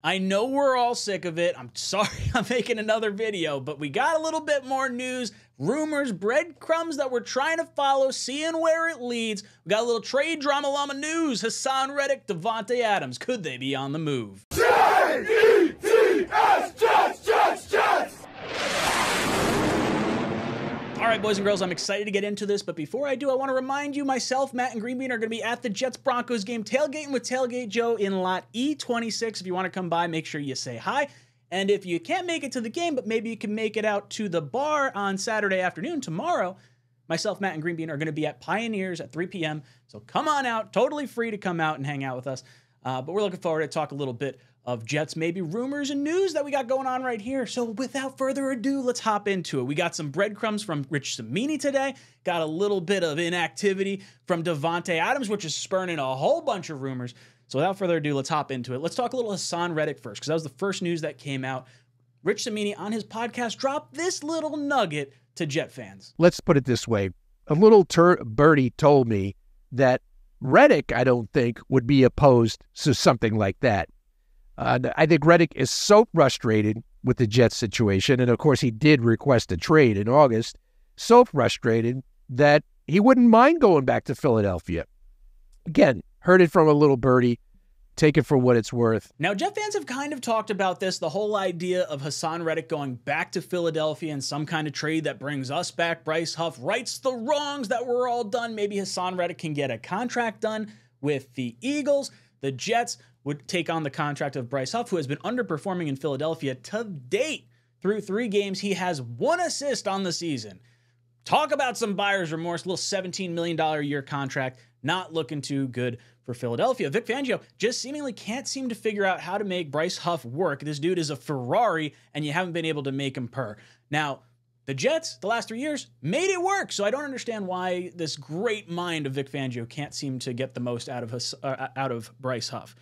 I know we're all sick of it. I'm sorry I'm making another video, but we got a little bit more news, rumors, breadcrumbs that we're trying to follow, seeing where it leads. We got a little trade drama llama news. Haason Reddick, Davante Adams, could they be on the move? Jets! All right, boys and girls, I'm excited to get into this, but before I do, I want to remind you, myself, Matt, and Greenbean are going to be at the Jets-Broncos game, tailgating with Tailgate Joe in lot E26. If you want to come by, make sure you say hi. And if you can't make it to the game, but maybe you can make it out to the bar on Saturday afternoon, tomorrow, myself, Matt, and Greenbean are going to be at Pioneers at 3 p.m. So come on out, totally free to come out and hang out with us. But we're looking forward to talk a little bit of Jets, maybe rumors and news that we got going on right here. So without further ado, let's hop into it. We got some breadcrumbs from 𝐀𝐿 today. Got a little bit of inactivity from Davante Adams, which is spurning a whole bunch of rumors. So without further ado, let's hop into it. Let's talk a little Haason Reddick first, because that was the first news that came out. 𝐀𝐿 on his podcast dropped this little nugget to Jet fans. Let's put it this way. A little birdie told me that Reddick, I don't think, would be opposed to something like that. I think Reddick is so frustrated with the Jets situation, and of course he did request a trade in August, so frustrated that he wouldn't mind going back to Philadelphia. Again, heard it from a little birdie. Take it for what it's worth. Now, Jet fans have kind of talked about this, the whole idea of Haason Reddick going back to Philadelphia in some kind of trade that brings us back. Bryce Huff rights the wrongs that were all done. Maybe Haason Reddick can get a contract done with the Eagles. The Jets would take on the contract of Bryce Huff, who has been underperforming in Philadelphia to date. Through 3 games, he has 1 assist on the season. Talk about some buyer's remorse, little $17 million a year contract, not looking too good for Philadelphia. Vic Fangio just seemingly can't seem to figure out how to make Bryce Huff work. This dude is a Ferrari, and you haven't been able to make him purr. Now, the Jets, the last 3 years, made it work, so I don't understand why this great mind of Vic Fangio can't seem to get the most out of Bryce Huff.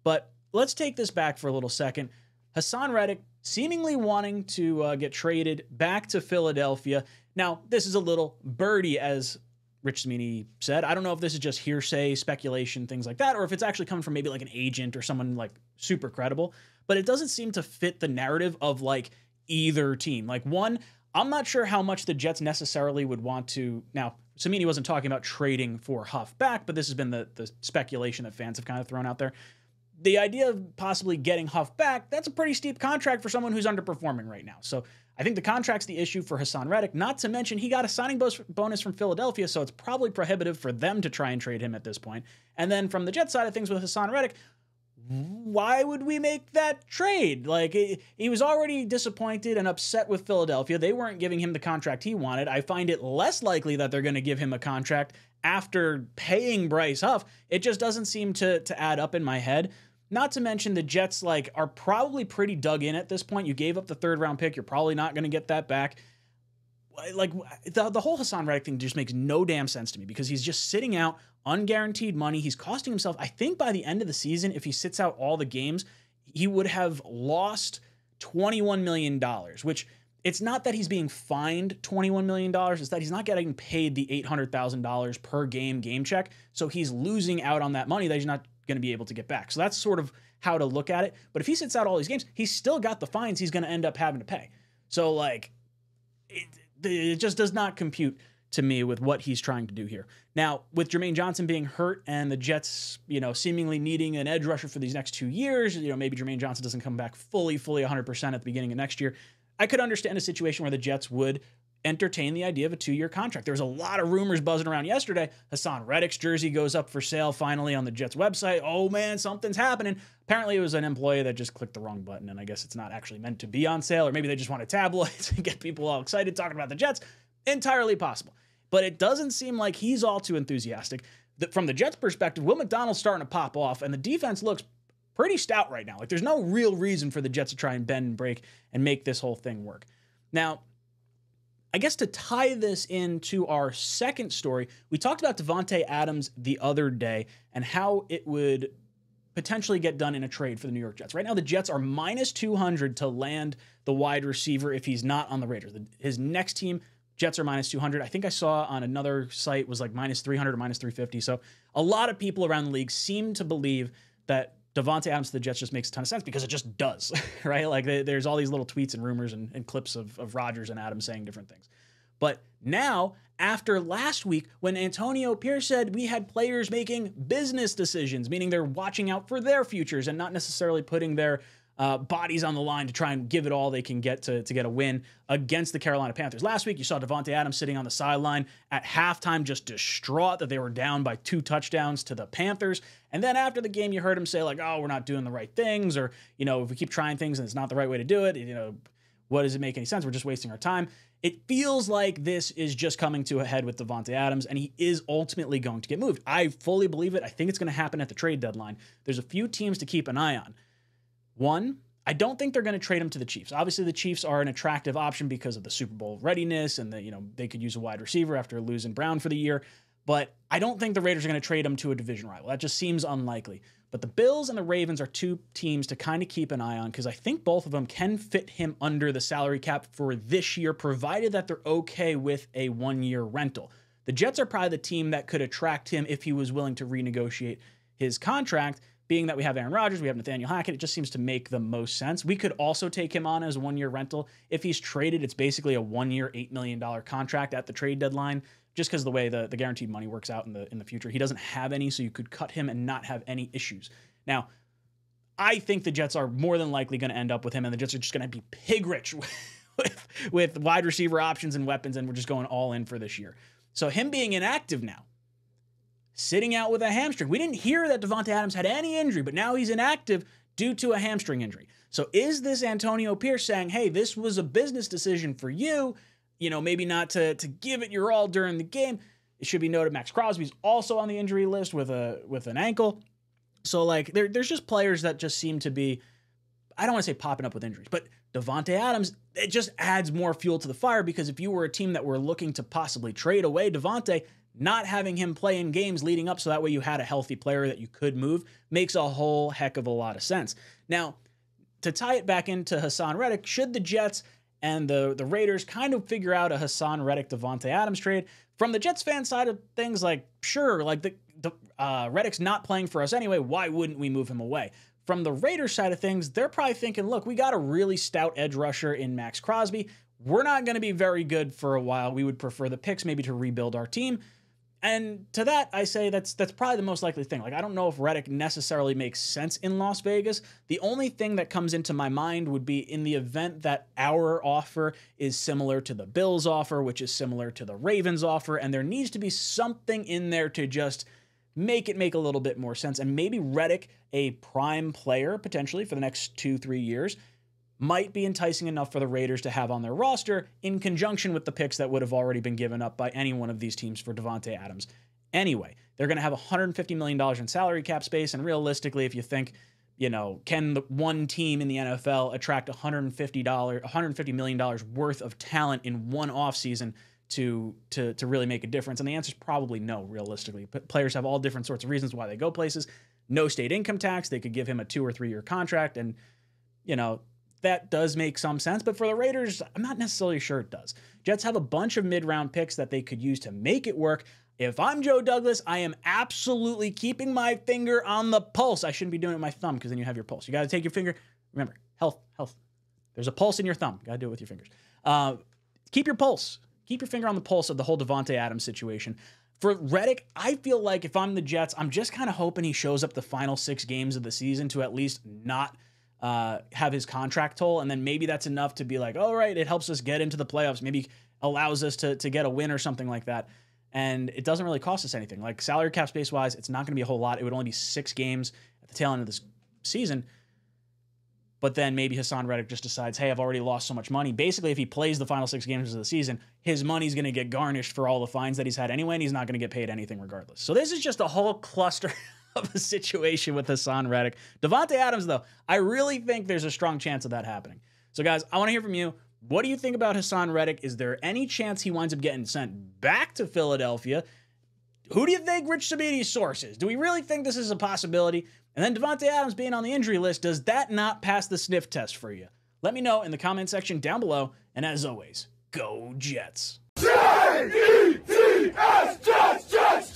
But let's take this back for a little second. Haason Reddick seemingly wanting to get traded back to Philadelphia. Now, this is a little birdie, as 𝐀𝐿 said. I don't know if this is just hearsay, speculation, things like that, or if it's actually coming from maybe like an agent or someone like super credible. But it doesn't seem to fit the narrative of like either team. Like, one, I'm not sure how much the Jets necessarily would want to. Now, 𝐀𝐿 wasn't talking about trading for Huff back, but this has been the speculation that fans have kind of thrown out there. The idea of possibly getting Huff back, that's a pretty steep contract for someone who's underperforming right now. So I think the contract's the issue for Haason Reddick, not to mention he got a signing bonus from Philadelphia, so it's probably prohibitive for them to try and trade him at this point. And then from the Jets side of things with Haason Reddick, why would we make that trade? Like, he was already disappointed and upset with Philadelphia. They weren't giving him the contract he wanted. I find it less likely that they're going to give him a contract after paying Bryce Huff. It just doesn't seem to add up in my head. Not to mention the Jets are probably pretty dug in at this point. You gave up the 3rd round pick. You're probably not going to get that back. Like, the whole Haason Reddick thing just makes no damn sense to me, because he's just sitting out unguaranteed money. He's costing himself, I think by the end of the season, if he sits out all the games, he would have lost $21 million, which it's not that he's being fined $21 million. It's that he's not getting paid the $800,000 per game check. So he's losing out on that money that he's not going to be able to get back. So that's sort of how to look at it. But if he sits out all these games, he's still got the fines he's going to end up having to pay. So like, it just does not compute to me with what he's trying to do here. Now, with Jermaine Johnson being hurt and the Jets, seemingly needing an edge rusher for these next 2 years, maybe Jermaine Johnson doesn't come back fully 100% at the beginning of next year. I could understand a situation where the Jets would entertain the idea of a 2-year contract. There was a lot of rumors buzzing around yesterday. Haason Reddick's jersey goes up for sale finally on the Jets website. Oh man, something's happening. Apparently it was an employee that just clicked the wrong button, and I guess it's not actually meant to be on sale, or maybe they just wanted tabloids and get people all excited talking about the Jets. Entirely possible. But it doesn't seem like he's all too enthusiastic. From the Jets' perspective, Will McDonald's starting to pop off, and the defense looks pretty stout right now. Like, there's no real reason for the Jets to try and bend and break and make this whole thing work. Now, I guess to tie this into our second story, we talked about Davante Adams the other day and how it would potentially get done in a trade for the New York Jets. Right now, the Jets are minus 200 to land the wide receiver if he's not on the Raiders. His next team, Jets are minus 200. I think I saw on another site was like minus 300 or minus 350. So a lot of people around the league seem to believe that Davante Adams to the Jets just makes a ton of sense because it just does, right? Like there's all these little tweets and rumors and clips of Rodgers and Adams saying different things. But now, after last week, when Antonio Pierce said we had players making business decisions, meaning they're watching out for their futures and not necessarily putting their bodies on the line to try and give it all they can get to get a win against the Carolina Panthers. Last week, you saw Davante Adams sitting on the sideline at halftime, just distraught that they were down by 2 touchdowns to the Panthers. And then after the game, you heard him say like, oh, we're not doing the right things, or, if we keep trying things and it's not the right way to do it, what does it make any sense? We're just wasting our time. It feels like this is just coming to a head with Davante Adams, and he is ultimately going to get moved. I fully believe it. I think it's going to happen at the trade deadline. There's a few teams to keep an eye on. One, I don't think they're going to trade him to the Chiefs. Obviously, the Chiefs are an attractive option because of the Super Bowl readiness, and they could use a wide receiver after losing Brown for the year. But I don't think the Raiders are going to trade him to a division rival. That just seems unlikely. But the Bills and the Ravens are 2 teams to kind of keep an eye on because I think both of them can fit him under the salary cap for this year, provided that they're okay with a 1-year rental. The Jets are probably the team that could attract him if he was willing to renegotiate his contract. Being that we have Aaron Rodgers, we have Nathaniel Hackett, it just seems to make the most sense. We could also take him on as a 1-year rental. If he's traded, it's basically a 1-year, $8 million contract at the trade deadline, just because of the way the guaranteed money works out in the future. He doesn't have any, so you could cut him and not have any issues. Now, I think the Jets are more than likely going to end up with him, and the Jets are just going to be pig rich with wide receiver options and weapons, and we're just going all in for this year. So him being inactive now, sitting out with a hamstring. We didn't hear that Davante Adams had any injury, but now he's inactive due to a hamstring injury. So is this Antonio Pierce saying, hey, this was a business decision for you, maybe not to give it your all during the game? It should be noted Max Crosby's also on the injury list with an ankle. So like there's just players that just seem to be, I don't want to say popping up with injuries, but Davante Adams, it just adds more fuel to the fire because if you were a team that were looking to possibly trade away Davante, not having him play in games leading up so that way you had a healthy player that you could move makes a whole heck of a lot of sense. Now, to tie it back into Haason Reddick, should the Jets and the Raiders kind of figure out a Haason Reddick Davante Adams trade? From the Jets fan side of things, like, sure, like the Reddick's not playing for us anyway, why wouldn't we move him away? From the Raiders side of things, they're probably thinking, look, we got a really stout edge rusher in Max Crosby. We're not going to be very good for a while. We would prefer the picks maybe to rebuild our team. And to that, I say that's probably the most likely thing. Like, I don't know if Reddick necessarily makes sense in Las Vegas. The only thing that comes into my mind would be in the event that our offer is similar to the Bills' offer, which is similar to the Ravens' offer, and there needs to be something in there to just make it make a little bit more sense. And maybe Reddick, a prime player potentially for the next 2-3 years, might be enticing enough for the Raiders to have on their roster in conjunction with the picks that would have already been given up by any one of these teams for Davante Adams. Anyway, they're going to have $150 million in salary cap space, and realistically, if you think, can the one team in the NFL attract $150 million worth of talent in one offseason to really make a difference? And the answer is probably no, realistically. But players have all different sorts of reasons why they go places. No state income tax. They could give him a 2 or 3 year contract, and, that does make some sense, but for the Raiders, I'm not necessarily sure it does. Jets have a bunch of mid-round picks that they could use to make it work. If I'm Joe Douglas, I am absolutely keeping my finger on the pulse. I shouldn't be doing it with my thumb because then you have your pulse. You got to take your finger. Remember, health. There's a pulse in your thumb. Got to do it with your fingers. Keep your pulse. Keep your finger on the pulse of the whole Davante Adams situation. For Reddick, I feel like if I'm the Jets, I'm just kind of hoping he shows up the final 6 games of the season to at least not have his contract toll, and then maybe that's enough to be like, all right, it helps us get into the playoffs, maybe allows us to get a win or something like that, and it doesn't really cost us anything. Like salary cap space wise, it's not going to be a whole lot. It would only be 6 games at the tail end of this season, but then maybe Haason Reddick just decides, hey, I've already lost so much money. Basically, if he plays the final 6 games of the season, his money's going to get garnished for all the fines that he's had anyway, and he's not going to get paid anything regardless. So this is just a whole cluster of a situation with Haason Reddick. Davante Adams, though, I really think there's a strong chance of that happening. So, guys, I want to hear from you. What do you think about Haason Reddick? Is there any chance he winds up getting sent back to Philadelphia? Who do you think Rich Sabini's source is? Do we really think this is a possibility? And then Davante Adams being on the injury list, does that not pass the sniff test for you? Let me know in the comment section down below. And as always, go Jets. Jets, Jets, Jets.